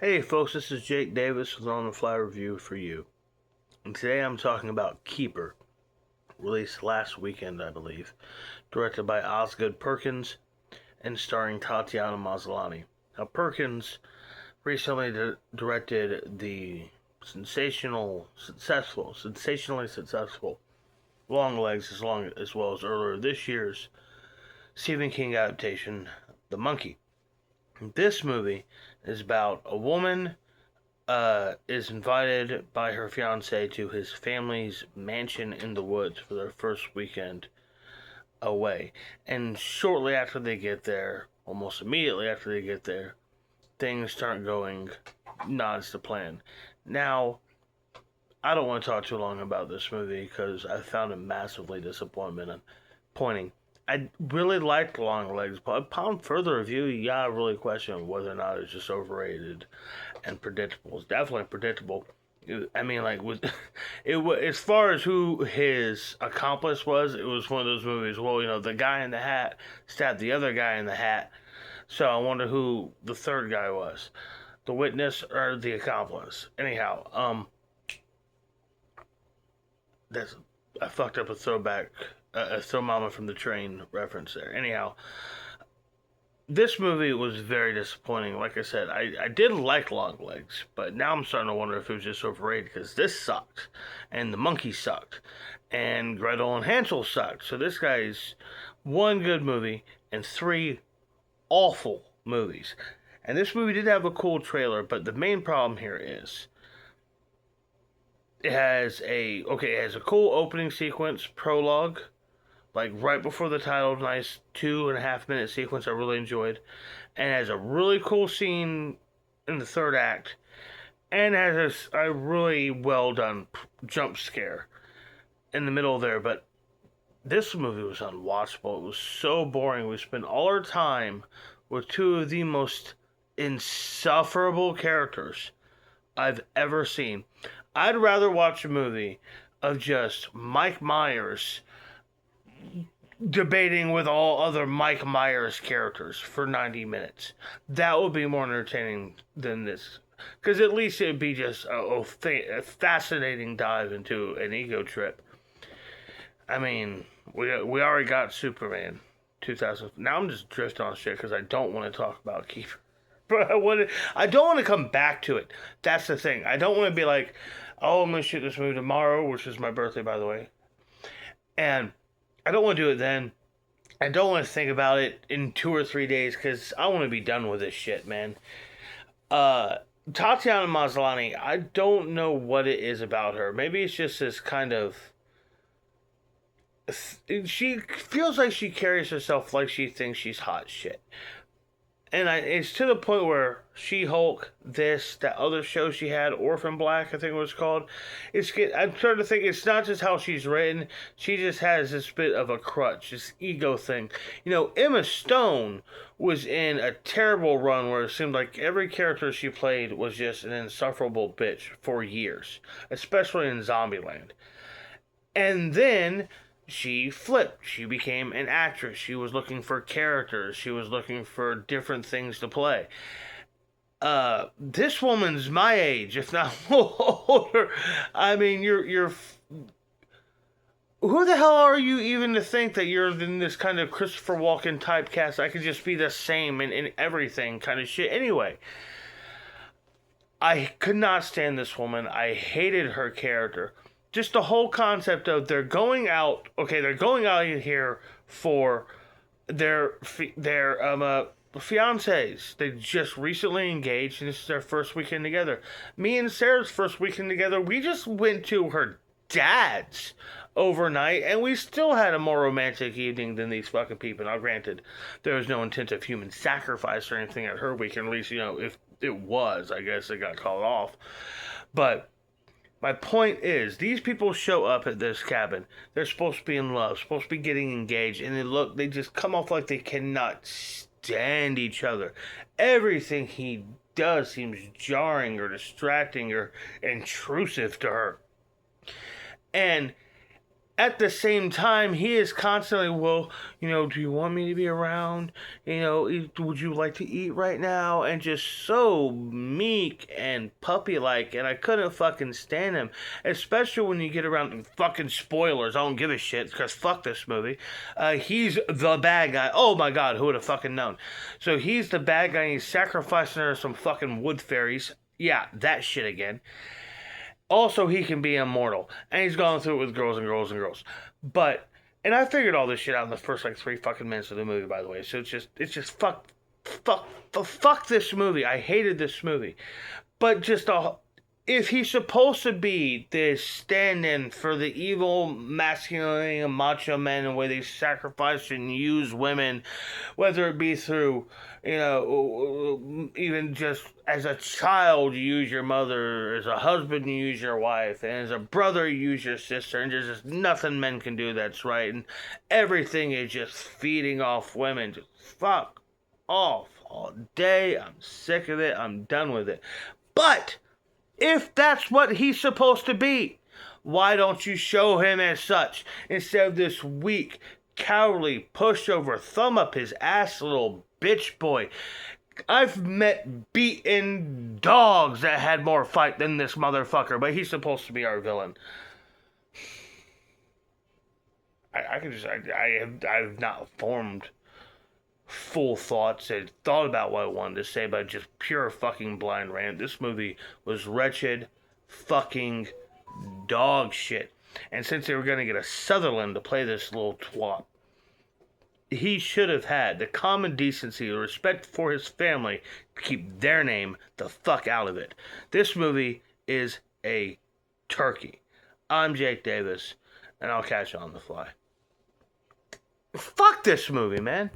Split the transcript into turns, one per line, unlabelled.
Hey folks, this is Jake Davis with On the Fly Review for you. And today I'm talking about Keeper, released last weekend, I believe, directed by Osgood Perkins and starring Tatiana Maslany. Now, Perkins recently directed the sensationally successful Longlegs, as well as earlier this year's Stephen King adaptation, The Monkey. This movie is about a woman is invited by her fiance to his family's mansion in the woods for their first weekend away. And shortly after they get there, almost immediately after they get there, things start going not as to plan. Now, I don't want to talk too long about this movie because I found it massively disappointing. I really liked Longlegs, but upon further review, you gotta really question whether or not it's just overrated and predictable. It's definitely predictable. I mean, like, with as far as who his accomplice was, it was one of those movies. Well, the guy in the hat stabbed the other guy in the hat, so I wonder who the third guy was, the witness or the accomplice. Anyhow, that's I fucked up a throwback, a throw mama from the train reference there. Anyhow, this movie was very disappointing. Like I said, I did like Longlegs, but now I'm starting to wonder if it was just overrated because this sucked, and the monkey sucked, and Gretel and Hansel sucked. So this guy's one good movie and three awful movies. And this movie did have a cool trailer, but the main problem here is it has a cool opening sequence, prologue, like right before the title, nice 2.5 minute sequence I really enjoyed, and has a really cool scene in the third act, and has a really well done jump scare in the middle there. But this movie was unwatchable. It was so boring. We spent all our time with two of the most insufferable characters I've ever seen. I'd rather watch a movie of just Mike Myers debating with all other Mike Myers characters for 90 minutes. That would be more entertaining than this. Because at least it'd be just a fascinating dive into an ego trip. I mean, we already got Superman 2000. Now I'm just drifting on shit because I don't want to talk about Keeper. But I don't want to come back to it. That's the thing. I don't want to be like, oh, I'm going to shoot this movie tomorrow, which is my birthday, by the way. And I don't want to do it then. I don't want to think about it in 2 or 3 days because I want to be done with this shit, man. Tatiana Maslany, I don't know what it is about her. Maybe it's just this kind of. She feels like she carries herself like she thinks she's hot shit. And it's to the point where She-Hulk, that other show she had, Orphan Black, I think it was called. I'm starting to think it's not just how she's written. She just has this bit of a crutch, this ego thing. Emma Stone was in a terrible run where it seemed like every character she played was just an insufferable bitch for years, especially in Zombieland. And then she flipped. She became an actress. She was looking for characters. She was looking for different things to play. This woman's my age, if not older. I mean, you're. Who the hell are you even to think that you're in this kind of Christopher Walken typecast? I could just be the same in everything kind of shit. Anyway, I could not stand this woman. I hated her character. Just the whole concept of they're going out here for their fiancés. They just recently engaged, and this is their first weekend together. Me and Sarah's first weekend together, we just went to her dad's overnight, and we still had a more romantic evening than these fucking people. Now, granted, there was no intent of human sacrifice or anything at her weekend. At least, if it was, I guess it got called off. But my point is, these people show up at this cabin. They're supposed to be in love, supposed to be getting engaged, and they just come off like they cannot stand each other. Everything he does seems jarring or distracting or intrusive to her. And at the same time, he is constantly, well, do you want me to be around? Would you like to eat right now? And just so meek and puppy like, and I couldn't fucking stand him. Especially when you get around fucking spoilers. I don't give a shit, because fuck this movie. He's the bad guy. Oh my god, who would have fucking known? So he's the bad guy, and he's sacrificing her to some fucking wood fairies. Yeah, that shit again. Also, he can be immortal, and he's gone through it with girls and girls and girls. But, and I figured all this shit out in the first like 3 fucking minutes of the movie, by the way. So it's just fuck this movie. I hated this movie, but just if he's supposed to be this stand-in for the evil masculinity and macho men and where they sacrifice and use women, whether it be through, even just as a child you use your mother, as a husband you use your wife, and as a brother you use your sister, and there's just nothing men can do that's right, and everything is just feeding off women. Just fuck off all day. I'm sick of it. I'm done with it. But if that's what he's supposed to be, why don't you show him as such instead of this weak, cowardly, pushover, thumb up his ass little bitch boy? I've met beaten dogs that had more fight than this motherfucker, but he's supposed to be our villain. I've not formed full thoughts and thought about what I wanted to say, but just pure fucking blind rant. This movie was wretched fucking dog shit. And since they were going to get a Sutherland to play this little twat, he should have had the common decency, the respect for his family to keep their name the fuck out of it. This movie is a turkey. I'm Jake Davis, and I'll catch you on the fly. Fuck this movie, man.